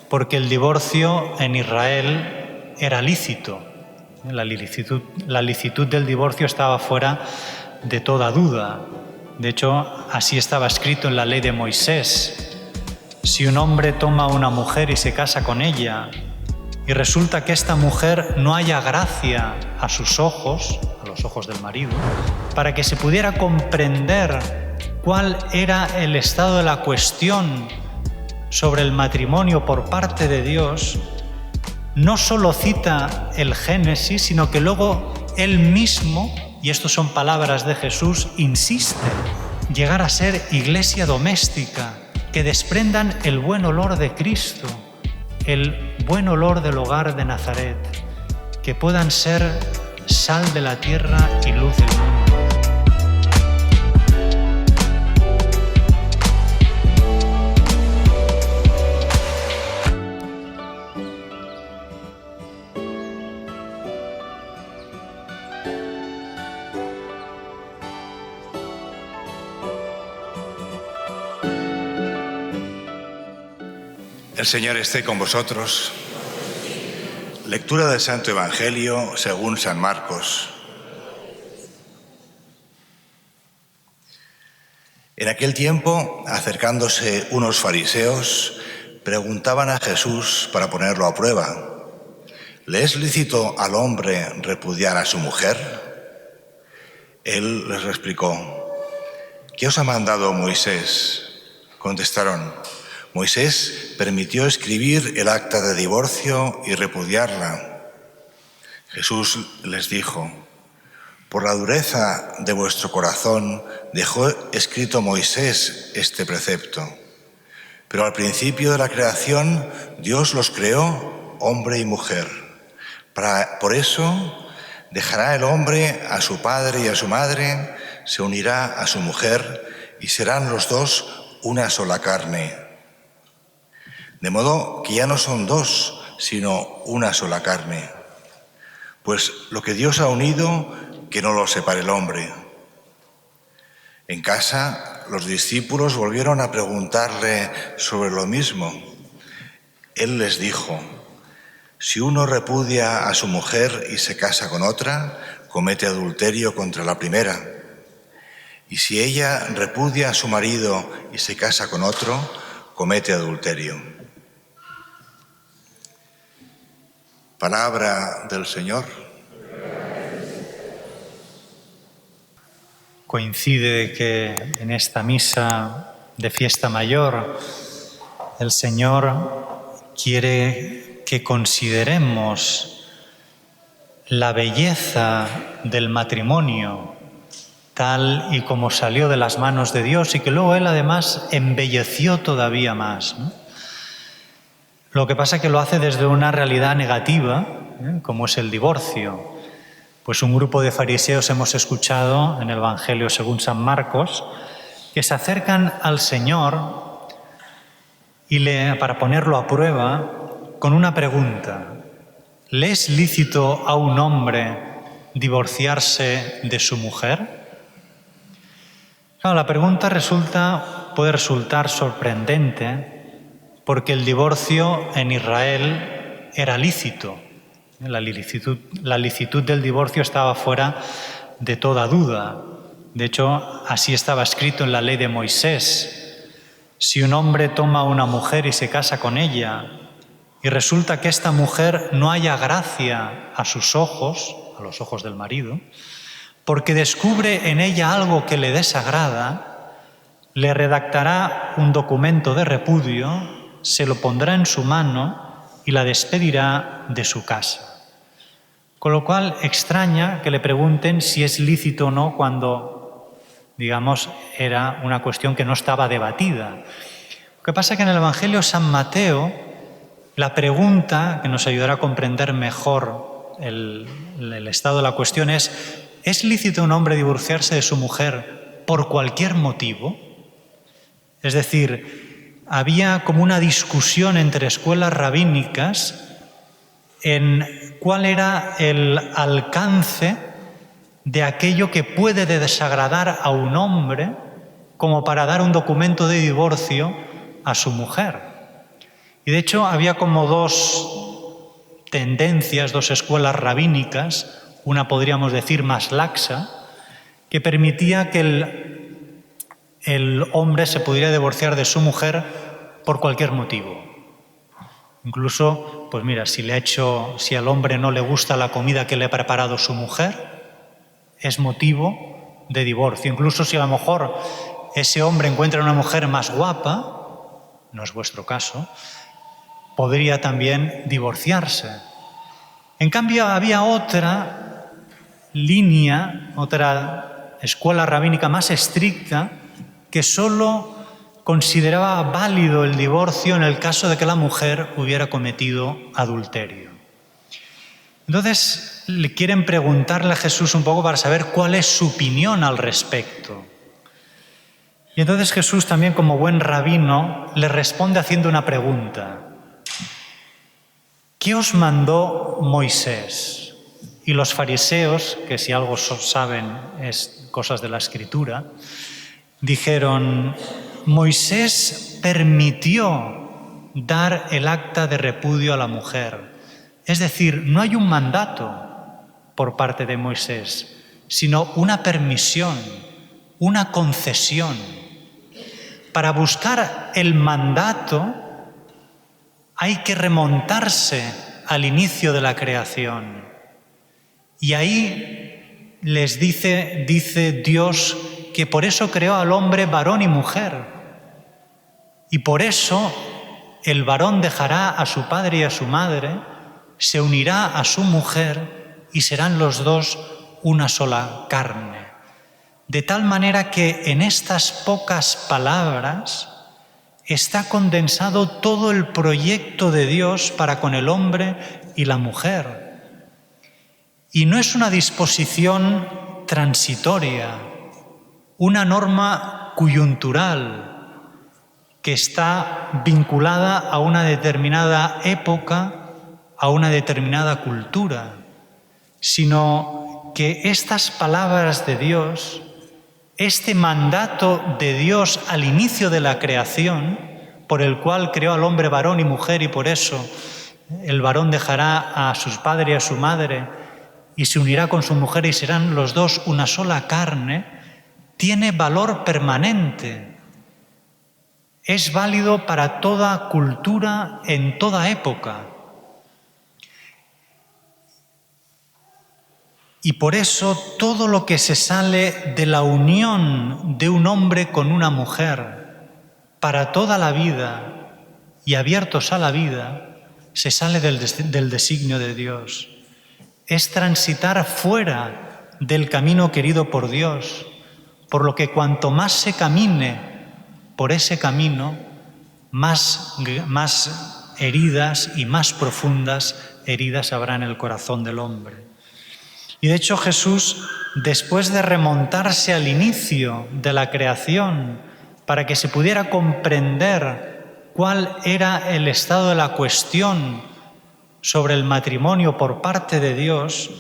porque el divorcio en Israel era lícito. La licitud del divorcio estaba fuera de toda duda. De hecho, así estaba escrito en la ley de Moisés. Si un hombre toma a una mujer y se casa con ella, y resulta que esta mujer no haya gracia a sus ojos, a los ojos del marido, para que se pudiera comprender cuál era el estado de la cuestión sobre el matrimonio por parte de Dios, no solo cita el Génesis, sino que luego él mismo, y esto son palabras de Jesús, insiste, llegar a ser iglesia doméstica, que desprendan el buen olor de Cristo, el buen olor del hogar de Nazaret, que puedan ser sal de la tierra y luz del mundo. El Señor esté con vosotros. Lectura del Santo Evangelio según San Marcos. En aquel tiempo, acercándose unos fariseos, preguntaban a Jesús para ponerlo a prueba: ¿le es lícito al hombre repudiar a su mujer? Él les explicó: ¿qué os ha mandado Moisés? Contestaron: Moisés permitió escribir el acta de divorcio y repudiarla. Jesús les dijo: por la dureza de vuestro corazón dejó escrito Moisés este precepto. Pero al principio de la creación Dios los creó hombre y mujer. Por eso dejará el hombre a su padre y a su madre, se unirá a su mujer y serán los dos una sola carne. De modo que ya no son dos, sino una sola carne. Pues lo que Dios ha unido, que no lo separe el hombre. En casa, los discípulos volvieron a preguntarle sobre lo mismo. Él les dijo: si uno repudia a su mujer y se casa con otra, comete adulterio contra la primera. Y si ella repudia a su marido y se casa con otro, comete adulterio. Palabra del Señor. Coincide que en esta misa de fiesta mayor el Señor quiere que consideremos la belleza del matrimonio tal y como salió de las manos de Dios y que luego Él además embelleció todavía más, ¿no? Lo que pasa es que lo hace desde una realidad negativa, como es el divorcio. Pues un grupo de fariseos hemos escuchado en el Evangelio según San Marcos, que se acercan al Señor para ponerlo a prueba con una pregunta: ¿le es lícito a un hombre divorciarse de su mujer? Claro, la pregunta puede resultar sorprendente, porque el divorcio en Israel era lícito. La licitud del divorcio estaba fuera de toda duda. De hecho, así estaba escrito en la ley de Moisés. Si un hombre toma a una mujer y se casa con ella, y resulta que esta mujer no haya gracia a sus ojos, a los ojos del marido, porque descubre en ella algo que le desagrada, le redactará un documento de repudio, se lo pondrá en su mano y la despedirá de su casa. Con lo cual extraña que le pregunten si es lícito o no cuando, digamos, era una cuestión que no estaba debatida. Lo que pasa es que en el Evangelio de San Mateo la pregunta que nos ayudará a comprender mejor el estado de la cuestión ¿es lícito a un hombre divorciarse de su mujer por cualquier motivo? Es decir, había como una discusión entre escuelas rabínicas en cuál era el alcance de aquello que puede desagradar a un hombre como para dar un documento de divorcio a su mujer. Y de hecho había como dos tendencias, dos escuelas rabínicas, una podríamos decir más laxa, que permitía que el hombre se pudiera divorciar de su mujer por cualquier motivo. Incluso, pues mira, si al hombre no le gusta la comida que le ha preparado su mujer, es motivo de divorcio. Incluso si a lo mejor ese hombre encuentra una mujer más guapa, no es vuestro caso, podría también divorciarse. En cambio, había otra línea, otra escuela rabínica más estricta, que solo consideraba válido el divorcio en el caso de que la mujer hubiera cometido adulterio. Entonces, le quieren preguntarle a Jesús un poco para saber cuál es su opinión al respecto. Y entonces Jesús, también como buen rabino, le responde haciendo una pregunta. ¿Qué os mandó Moisés? Y los fariseos, que si algo saben es cosas de la Escritura, dijeron, Moisés permitió dar el acta de repudio a la mujer. Es decir, no hay un mandato por parte de Moisés, sino una permisión, una concesión. Para buscar el mandato hay que remontarse al inicio de la creación. Y ahí les dice Dios que por eso creó al hombre varón y mujer. Y por eso el varón dejará a su padre y a su madre, se unirá a su mujer y serán los dos una sola carne. De tal manera que en estas pocas palabras está condensado todo el proyecto de Dios para con el hombre y la mujer. Y no es una disposición transitoria, una norma coyuntural que está vinculada a una determinada época, a una determinada cultura, sino que estas palabras de Dios, este mandato de Dios al inicio de la creación, por el cual creó al hombre varón y mujer, y por eso el varón dejará a sus padres y a su madre y se unirá con su mujer y serán los dos una sola carne, tiene valor permanente. Es válido para toda cultura en toda época. Y por eso todo lo que se sale de la unión de un hombre con una mujer para toda la vida y abiertos a la vida, se sale del designio de Dios. Es transitar fuera del camino querido por Dios, por lo que cuanto más se camine por ese camino, más heridas y más profundas heridas habrá en el corazón del hombre. Y de hecho Jesús, después de remontarse al inicio de la creación para que se pudiera comprender cuál era el estado de la cuestión sobre el matrimonio por parte de Dios,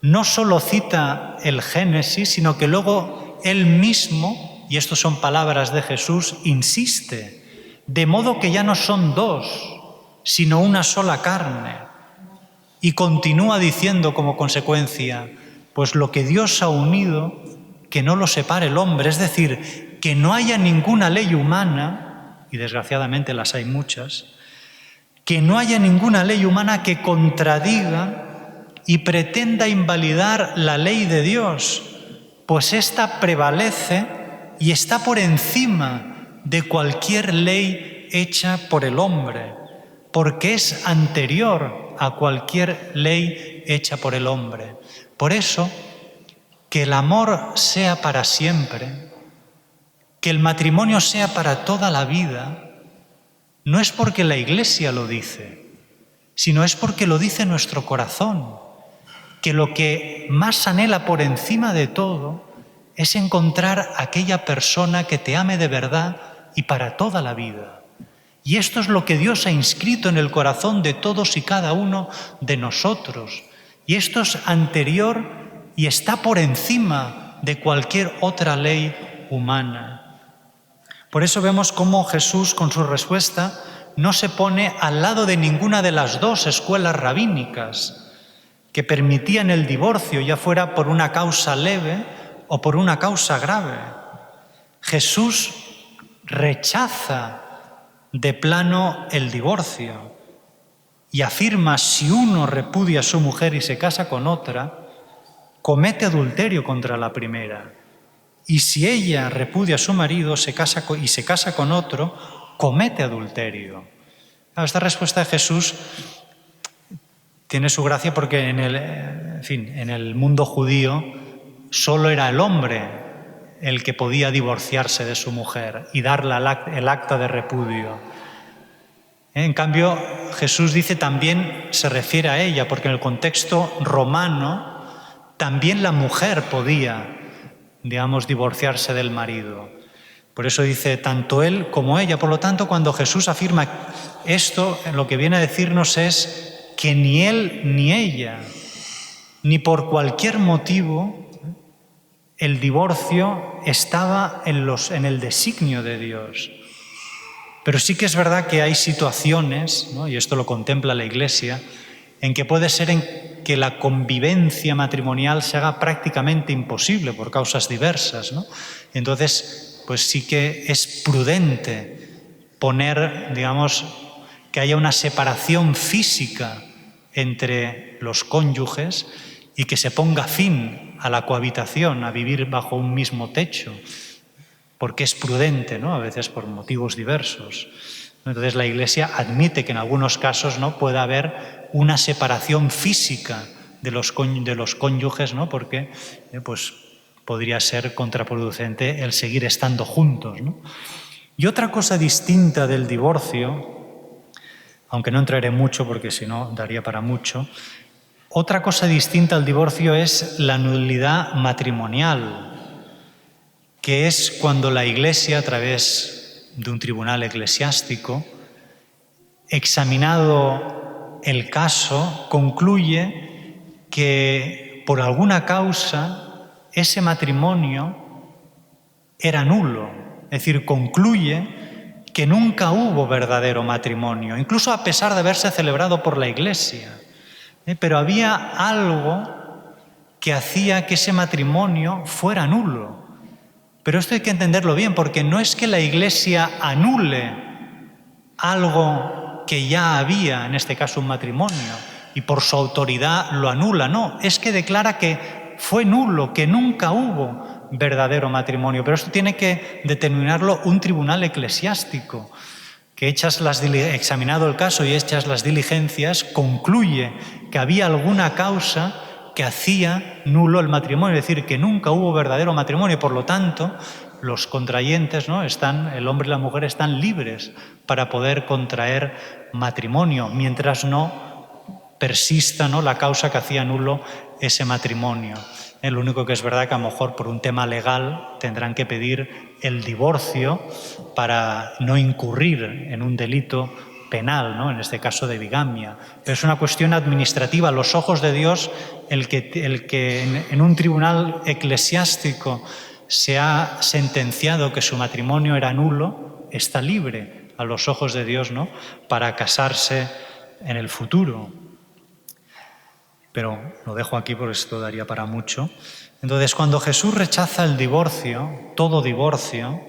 no solo cita el Génesis, sino que luego él mismo, y estas son palabras de Jesús, insiste, de modo que ya no son dos, sino una sola carne. Y continúa diciendo como consecuencia, pues lo que Dios ha unido, que no lo separe el hombre. Es decir, que no haya ninguna ley humana, y desgraciadamente las hay muchas, que no haya ninguna ley humana que contradiga y pretenda invalidar la ley de Dios, pues ésta prevalece y está por encima de cualquier ley hecha por el hombre, porque es anterior a cualquier ley hecha por el hombre. Por eso, que el amor sea para siempre, que el matrimonio sea para toda la vida, no es porque la Iglesia lo dice, sino es porque lo dice nuestro corazón, que lo que más anhela por encima de todo es encontrar aquella persona que te ame de verdad y para toda la vida. Y esto es lo que Dios ha inscrito en el corazón de todos y cada uno de nosotros. Y esto es anterior y está por encima de cualquier otra ley humana. Por eso vemos cómo Jesús, con su respuesta, no se pone al lado de ninguna de las dos escuelas rabínicas que permitían el divorcio, ya fuera por una causa leve o por una causa grave. Jesús rechaza de plano el divorcio y afirma: si uno repudia a su mujer y se casa con otra, comete adulterio contra la primera. Y si ella repudia a su marido y se casa con otro, comete adulterio. Esta respuesta de Jesús tiene su gracia porque en el mundo judío solo era el hombre el que podía divorciarse de su mujer y darle el acta de repudio. En cambio, Jesús dice también, se refiere a ella, porque en el contexto romano también la mujer podía, divorciarse del marido. Por eso dice tanto él como ella. Por lo tanto, cuando Jesús afirma esto, lo que viene a decirnos es que ni él ni ella, ni por cualquier motivo, el divorcio estaba en el designio de Dios. Pero sí que es verdad que hay situaciones, ¿no?, y esto lo contempla la Iglesia, en que puede ser en que la convivencia matrimonial se haga prácticamente imposible por causas diversas, ¿no? Entonces, pues sí que es prudente poner, que haya una separación física entre los cónyuges y que se ponga fin a la cohabitación, a vivir bajo un mismo techo, porque es prudente, ¿no?, a veces por motivos diversos. Entonces la Iglesia admite que en algunos casos, ¿no?, pueda haber una separación física de los cónyuges, ¿no?, porque pues podría ser contraproducente el seguir estando juntos, ¿no? Y otra cosa distinta del divorcio, aunque no entraré mucho porque si no daría para mucho, otra cosa distinta al divorcio es la nulidad matrimonial, que es cuando la Iglesia, a través de un tribunal eclesiástico, examinado el caso, concluye que por alguna causa ese matrimonio era nulo. Es decir, concluye que nunca hubo verdadero matrimonio, incluso a pesar de haberse celebrado por la Iglesia. Pero había algo que hacía que ese matrimonio fuera nulo. Pero esto hay que entenderlo bien, porque no es que la Iglesia anule algo que ya había, en este caso un matrimonio, y por su autoridad lo anula. No, es que declara que fue nulo, que nunca hubo verdadero matrimonio. Pero esto tiene que determinarlo un tribunal eclesiástico, que examinado el caso y hechas las diligencias, concluye que había alguna causa que hacía nulo el matrimonio, es decir, que nunca hubo verdadero matrimonio. Por lo tanto, los contrayentes, ¿no?, el hombre y la mujer están libres para poder contraer matrimonio, mientras no persista, ¿no?, la causa que hacía nulo ese matrimonio. Lo único que es verdad que a lo mejor por un tema legal tendrán que pedir el divorcio para no incurrir en un delito penal, ¿no?, en este caso de bigamia. Pero es una cuestión administrativa. A los ojos de Dios, el que en un tribunal eclesiástico se ha sentenciado que su matrimonio era nulo, está libre a los ojos de Dios, ¿no?, para casarse en el futuro. Pero lo dejo aquí porque esto daría para mucho. Entonces, cuando Jesús rechaza el divorcio, todo divorcio,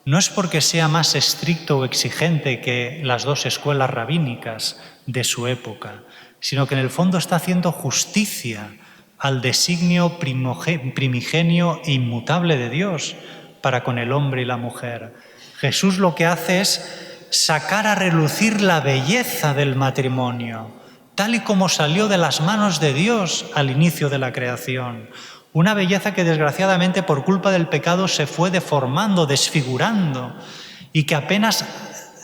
no es porque sea más estricto o exigente que las dos escuelas rabínicas de su época, sino que en el fondo está haciendo justicia al designio primigenio e inmutable de Dios para con el hombre y la mujer. Jesús lo que hace es sacar a relucir la belleza del matrimonio, tal y como salió de las manos de Dios al inicio de la creación. Una belleza que desgraciadamente por culpa del pecado se fue deformando, desfigurando, y que apenas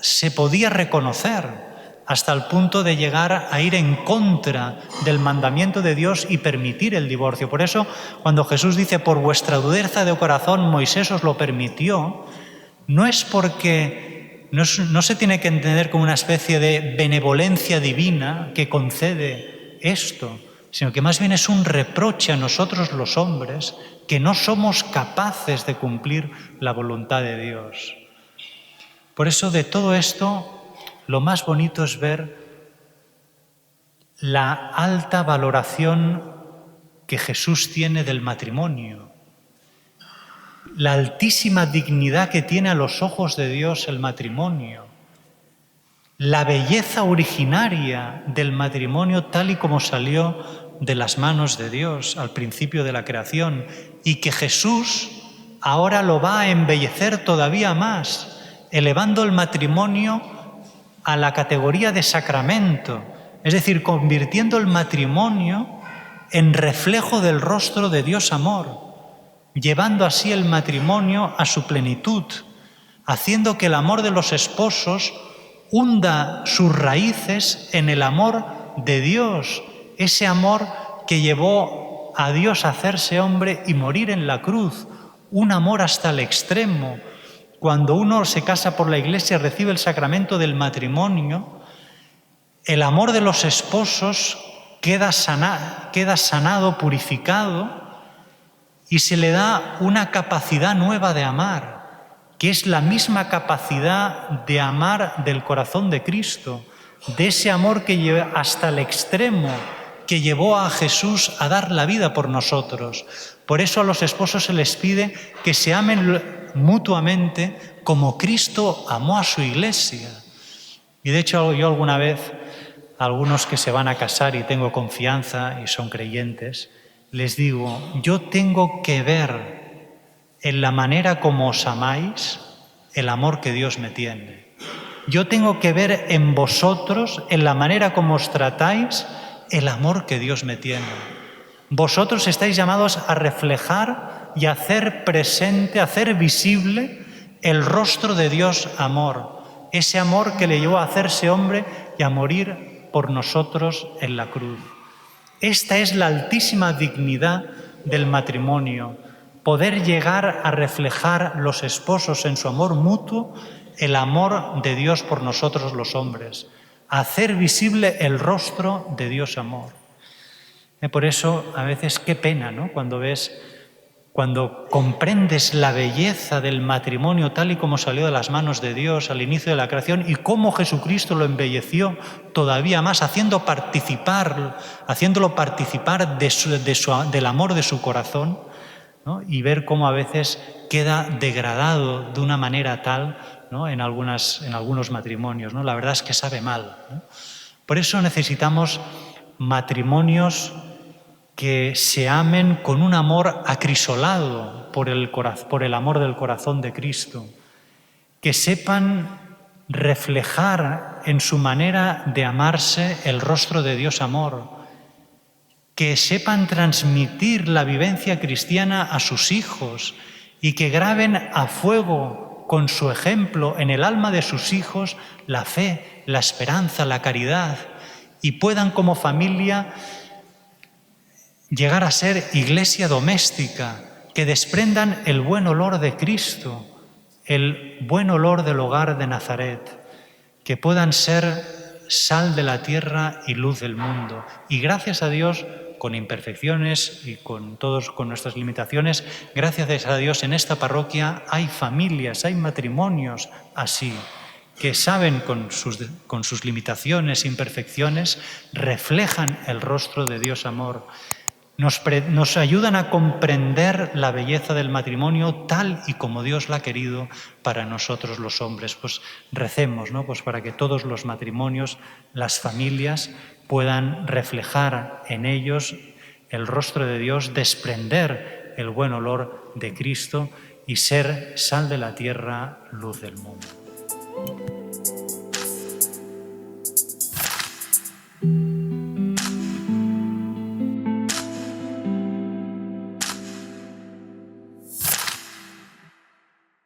se podía reconocer, hasta el punto de llegar a ir en contra del mandamiento de Dios y permitir el divorcio. Por eso, cuando Jesús dice, por vuestra dureza de corazón Moisés os lo permitió, no es porque no se tiene que entender como una especie de benevolencia divina que concede esto, sino que más bien es un reproche a nosotros los hombres que no somos capaces de cumplir la voluntad de Dios. Por eso de todo esto lo más bonito es ver la alta valoración que Jesús tiene del matrimonio, la altísima dignidad que tiene a los ojos de Dios el matrimonio, la belleza originaria del matrimonio tal y como salió de las manos de Dios al principio de la creación, y que Jesús ahora lo va a embellecer todavía más, elevando el matrimonio a la categoría de sacramento, es decir, convirtiendo el matrimonio en reflejo del rostro de Dios amor, llevando así el matrimonio a su plenitud, haciendo que el amor de los esposos hunda sus raíces en el amor de Dios, ese amor que llevó a Dios a hacerse hombre y morir en la cruz, un amor hasta el extremo. Cuando uno se casa por la Iglesia, recibe el sacramento del matrimonio, el amor de los esposos queda sanado, purificado, y se le da una capacidad nueva de amar, que es la misma capacidad de amar del corazón de Cristo, de ese amor que lleva hasta el extremo, que llevó a Jesús a dar la vida por nosotros. Por eso a los esposos se les pide que se amen mutuamente como Cristo amó a su Iglesia. Y de hecho yo alguna vez, a algunos que se van a casar y tengo confianza y son creyentes, les digo, yo tengo que ver en la manera como os amáis el amor que Dios me tiene. Yo tengo que ver en vosotros, en la manera como os tratáis, el amor que Dios me tiene. Vosotros estáis llamados a reflejar y a hacer presente, a hacer visible el rostro de Dios amor, ese amor que le llevó a hacerse hombre y a morir por nosotros en la cruz. Esta es la altísima dignidad del matrimonio, poder llegar a reflejar los esposos en su amor mutuo el amor de Dios por nosotros los hombres, hacer visible el rostro de Dios amor. Por eso a veces qué pena, ¿no? Cuando comprendes la belleza del matrimonio tal y como salió de las manos de Dios al inicio de la creación y cómo Jesucristo lo embelleció todavía más, haciéndolo participar del amor de su corazón, ¿no? Y ver cómo a veces queda degradado de una manera tal, ¿no? en algunos matrimonios, ¿no? La verdad es que sabe mal, ¿no? Por eso necesitamos matrimonios que se amen con un amor acrisolado por el amor del corazón de Cristo, que sepan reflejar en su manera de amarse el rostro de Dios amor, que sepan transmitir la vivencia cristiana a sus hijos y que graben a fuego con su ejemplo en el alma de sus hijos la fe, la esperanza, la caridad, y puedan como familia llegar a ser iglesia doméstica, que desprendan el buen olor de Cristo, el buen olor del hogar de Nazaret, que puedan ser sal de la tierra y luz del mundo. Y gracias a Dios, con imperfecciones y con nuestras limitaciones, gracias a Dios en esta parroquia hay familias, hay matrimonios así, que saben con sus limitaciones, imperfecciones, reflejan el rostro de Dios amor. Nos ayudan a comprender la belleza del matrimonio tal y como Dios la ha querido para nosotros los hombres. Pues recemos, ¿no? Pues para que todos los matrimonios, las familias, puedan reflejar en ellos el rostro de Dios, desprender el buen olor de Cristo y ser sal de la tierra, luz del mundo.